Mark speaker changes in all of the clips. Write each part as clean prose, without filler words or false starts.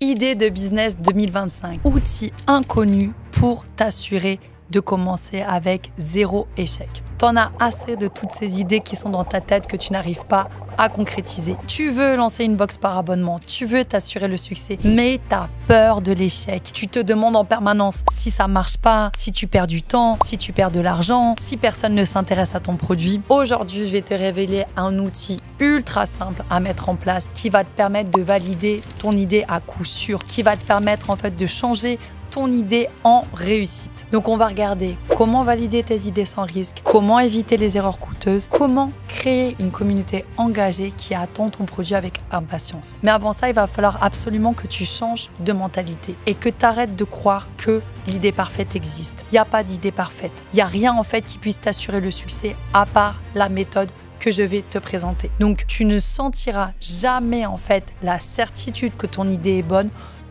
Speaker 1: Idée de business 2025. Outils inconnus pour t'assurer de commencer avec 0 échec. T'en as assez de toutes ces idées qui sont dans ta tête que tu n'arrives pas à concrétiser. Tu veux lancer une box par abonnement, tu veux t'assurer le succès, mais t'as peur de l'échec. Tu te demandes en permanence si ça marche pas, si tu perds du temps, si tu perds de l'argent, si personne ne s'intéresse à ton produit. Aujourd'hui, je vais te révéler un outil ultra simple à mettre en place qui va te permettre de valider ton idée à coup sûr, qui va te permettre en fait de changer ton idée en réussite. Donc on va regarder comment valider tes idées sans risque, comment éviter les erreurs coûteuses, comment créer une communauté engagée qui attend ton produit avec impatience. Mais avant ça, il va falloir absolument que tu changes de mentalité et que tu arrêtes de croire que l'idée parfaite existe. Il n'y a pas d'idée parfaite. Il n'y a rien en fait qui puisse t'assurer le succès à part la méthode que je vais te présenter. Donc tu ne sentiras jamais en fait la certitude que ton idée est bonne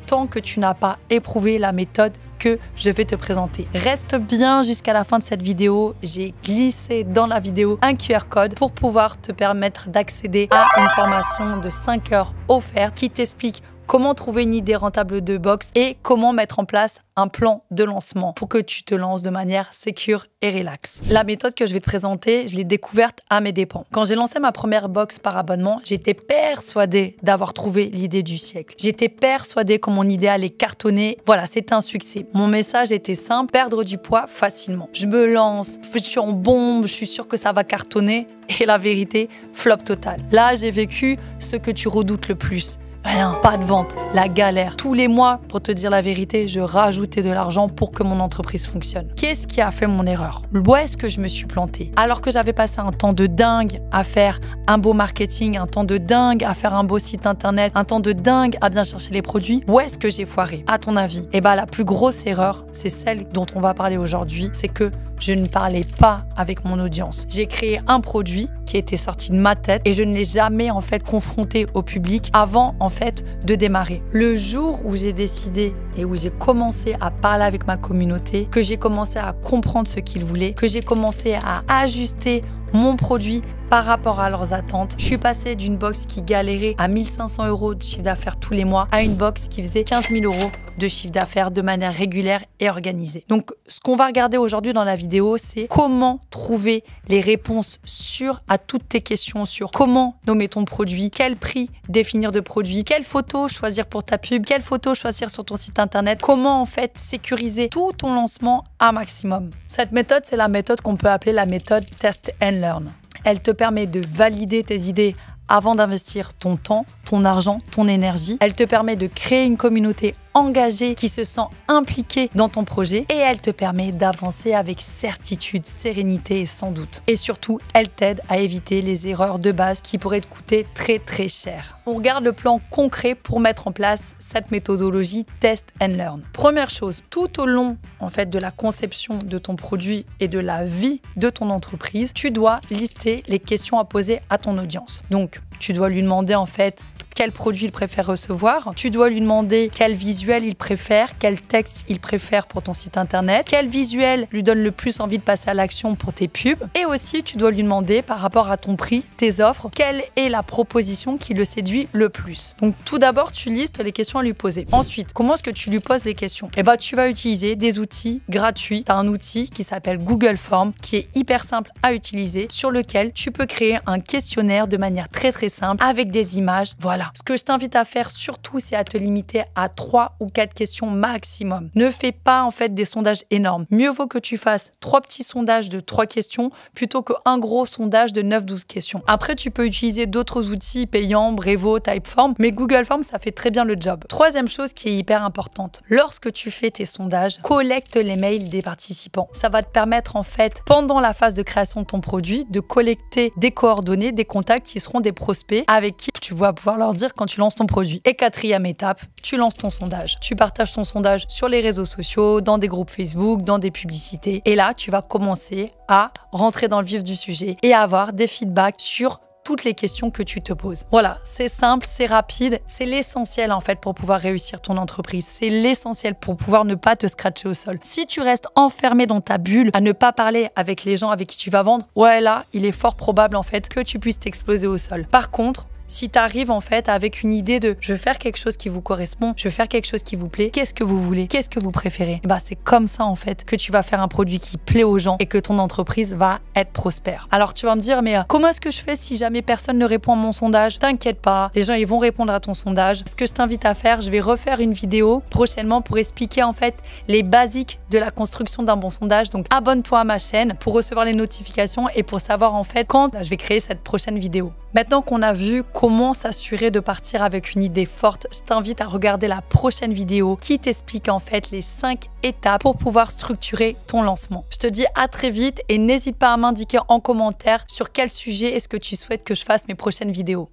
Speaker 1: tant que tu n'as pas éprouvé la méthode que je vais te présenter. Reste bien jusqu'à la fin de cette vidéo. J'ai glissé dans la vidéo un QR code pour pouvoir te permettre d'accéder à une formation de 5 heures offerte qui t'explique comment trouver une idée rentable de box et comment mettre en place un plan de lancement pour que tu te lances de manière sécure et relax. La méthode que je vais te présenter, je l'ai découverte à mes dépens. Quand j'ai lancé ma première box par abonnement, j'étais persuadée d'avoir trouvé l'idée du siècle. J'étais persuadée que mon idée allait cartonner. Voilà, c'était un succès. Mon message était simple, perdre du poids facilement. Je me lance, je suis en bombe, je suis sûre que ça va cartonner. Et la vérité, flop total. Là, j'ai vécu ce que tu redoutes le plus. Rien, pas de vente, la galère. Tous les mois, pour te dire la vérité, je rajoutais de l'argent pour que mon entreprise fonctionne. Qu'est-ce qui a fait mon erreur? Où est-ce que je me suis plantée? Alors que j'avais passé un temps de dingue à faire un beau marketing, un temps de dingue à faire un beau site internet, un temps de dingue à bien chercher les produits, où est-ce que j'ai foiré? À ton avis? Eh bien, la plus grosse erreur, c'est celle dont on va parler aujourd'hui, c'est que je ne parlais pas avec mon audience. J'ai créé un produit qui était sorti de ma tête et je ne l'ai jamais en fait confronté au public avant en fait de démarrer. Le jour où j'ai décidé et où j'ai commencé à parler avec ma communauté, que j'ai commencé à comprendre ce qu'ils voulaient, que j'ai commencé à ajuster mon produit par rapport à leurs attentes. Je suis passée d'une box qui galérait à 1 500 € de chiffre d'affaires tous les mois à une box qui faisait 15 000 € de chiffre d'affaires de manière régulière et organisée. Donc, ce qu'on va regarder aujourd'hui dans la vidéo, c'est comment trouver les réponses sûres à toutes tes questions sur comment nommer ton produit, quel prix définir de produit, quelle photo choisir pour ta pub, quelle photo choisir sur ton site internet, comment en fait sécuriser tout ton lancement à maximum. Cette méthode, c'est la méthode qu'on peut appeler la méthode Test and Learn. Elle te permet de valider tes idées avant d'investir ton temps, ton argent, ton énergie. Elle te permet de créer une communauté engagée qui se sent impliquée dans ton projet et elle te permet d'avancer avec certitude, sérénité et sans doute. Et surtout, elle t'aide à éviter les erreurs de base qui pourraient te coûter très très cher. On regarde le plan concret pour mettre en place cette méthodologie Test and Learn. Première chose, tout au long en fait de la conception de ton produit et de la vie de ton entreprise, tu dois lister les questions à poser à ton audience. Donc, tu dois lui demander en fait quel produit il préfère recevoir. Tu dois lui demander quel visuel il préfère, quel texte il préfère pour ton site internet, quel visuel lui donne le plus envie de passer à l'action pour tes pubs. Et aussi, tu dois lui demander par rapport à ton prix, tes offres, quelle est la proposition qui le séduit le plus. Donc tout d'abord, tu listes les questions à lui poser. Ensuite, comment est-ce que tu lui poses les questions? Eh bien, tu vas utiliser des outils gratuits. Tu as un outil qui s'appelle Google Forms, qui est hyper simple à utiliser, sur lequel tu peux créer un questionnaire de manière très très simple avec des images. Voilà. Ce que je t'invite à faire surtout, c'est à te limiter à 3 ou 4 questions maximum. Ne fais pas en fait des sondages énormes. Mieux vaut que tu fasses 3 petits sondages de 3 questions plutôt qu'un gros sondage de 9-12 questions. Après, tu peux utiliser d'autres outils payants, Brevo, Typeform, mais Google Forms, ça fait très bien le job. Troisième chose qui est hyper importante, lorsque tu fais tes sondages, collecte les mails des participants. Ça va te permettre en fait, pendant la phase de création de ton produit, de collecter des coordonnées, des contacts qui seront des prospects avec qui tu vas pouvoir leur dire quand tu lances ton produit. Et quatrième étape, tu lances ton sondage. Tu partages ton sondage sur les réseaux sociaux, dans des groupes Facebook, dans des publicités. Et là, tu vas commencer à rentrer dans le vif du sujet et à avoir des feedbacks sur toutes les questions que tu te poses. Voilà, c'est simple, c'est rapide, c'est l'essentiel en fait pour pouvoir réussir ton entreprise. C'est l'essentiel pour pouvoir ne pas te scratcher au sol. Si tu restes enfermé dans ta bulle, à ne pas parler avec les gens avec qui tu vas vendre, ouais là, il est fort probable en fait que tu puisses t'exploser au sol. Par contre, Si tu arrives en fait avec une idée de je veux faire quelque chose qui vous correspond, je veux faire quelque chose qui vous plaît, qu'est-ce que vous voulez, qu'est-ce que vous préférez, et bah c'est comme ça en fait que tu vas faire un produit qui plaît aux gens et que ton entreprise va être prospère. Alors tu vas me dire mais comment est-ce que je fais si jamais personne ne répond à mon sondage? T'inquiète pas, les gens ils vont répondre à ton sondage. Ce que je t'invite à faire, je vais refaire une vidéo prochainement pour expliquer en fait les basiques de la construction d'un bon sondage. Donc abonne-toi à ma chaîne pour recevoir les notifications et pour savoir en fait quand je vais créer cette prochaine vidéo. Maintenant qu'on a vu comment s'assurer de partir avec une idée forte, je t'invite à regarder la prochaine vidéo qui t'explique en fait les 5 étapes pour pouvoir structurer ton lancement. Je te dis à très vite et n'hésite pas à m'indiquer en commentaire sur quel sujet est-ce que tu souhaites que je fasse mes prochaines vidéos.